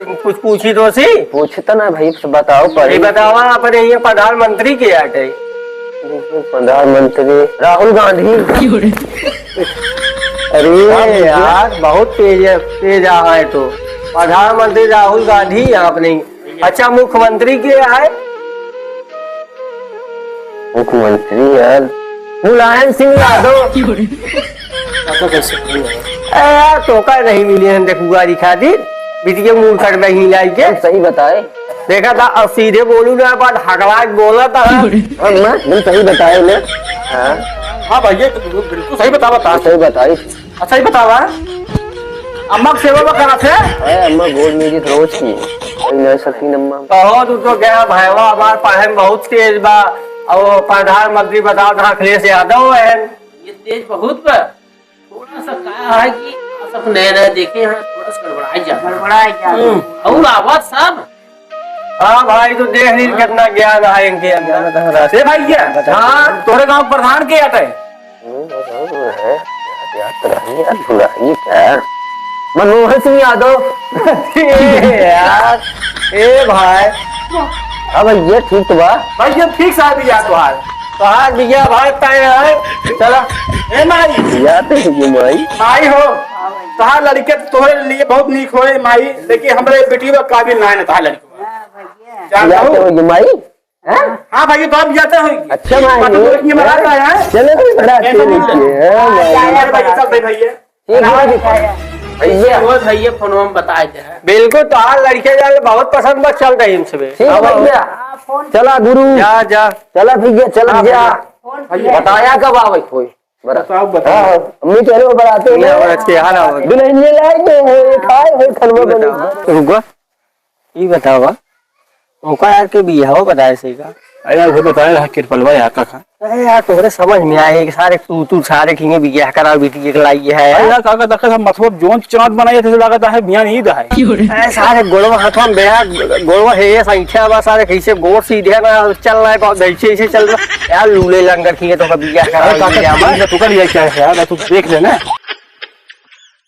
कुछ पूछी तो सी पूछता ना भाई, बताओ पर बतावा अपने ये प्रधानमंत्री के आटे प्रधानमंत्री राहुल गांधी। अरे यार बहुत तेज है तो प्रधानमंत्री राहुल गांधी आपने। अच्छा मुख्यमंत्री के है? मुख्यमंत्री यार मुलायम सिंह यादव। यार तो का नहीं मिली है देखुआ खातिर बिटिया मुंह कर नहीं लाई के सही बताए। देखा था अब सीधे बोलू ना बात हकलाक बोला था। मैं सही बताए ना। हाँ भैया बिल्कुल सही बतावा। सही बताई। अच्छा ही बतावा। अम्मा की सेवा करा थे। अम्मा गोल मेरी रोज की नहीं सकती अम्मा। बहुत तो गया भाईवा हमारे पढ़े में बहुत तेज बा। और प्रधानमंत्री बताओ था अखिलेश यादव है। ये तेज बहुत बा। थोड़ा सा क्या है कि सब नए नए देखे हैं, थोड़ा सा गड़बड़ाई जा और आवाज सब। हाँ भाई तो देख ली कितना ज्ञान है इनके अंदर। ए भैया हाँ तोरे गांव प्रधान के आते मनमोहन सिंह यादव। यार ए भाई अब ये ठीक तो बा भैया ठीक साहब भी याद तुहार कहा भैया भाई तय है चला। ए माई याद है माई। माई हो तहार लड़के तो तोहरे लिए बहुत नीक होए माई, लेकिन हमरे बेटी का काबिल ना है तहार लड़की। जानता याद हूँ। है माई। हाँ भैया तो अब जाते हो। अच्छा माई ये मरा रहा है। चलो बड़ा अच्छे भैया भैया फोन में बताए थे। बिल्कुल तो हाल लड़के जाल बहुत पसंद बस चल रही हमसे भैया। चला गुरु जा जा चला भैया चला जा। बताया कब आवे कोई बताओ बताओ। अम्मी चलो बनाते दुल्हन ले लाए खाए हो खनवा बने। ये बताओ ओका यार के बिया हो बताए सही का। अरे वो बताया कृपलवा यार का। अरे यार तोरे समझ में आए सारे तू सारे खिंगे बिया करा बेटी के लाई है यार काका देखा हम मतलब जोन चांद बनाए थे लगता है बियान ईद है। अरे सारे गोलवा हाथों में बेहा गोलवा है संख्या बा सारे कैसे गोर सीधे ना चल रहा है बहुत ऐसे ऐसे चल रहा यार लूले लंगर खिंगे तो बिया करा काका तू कर लिया क्या है यार, तू देख ले ना।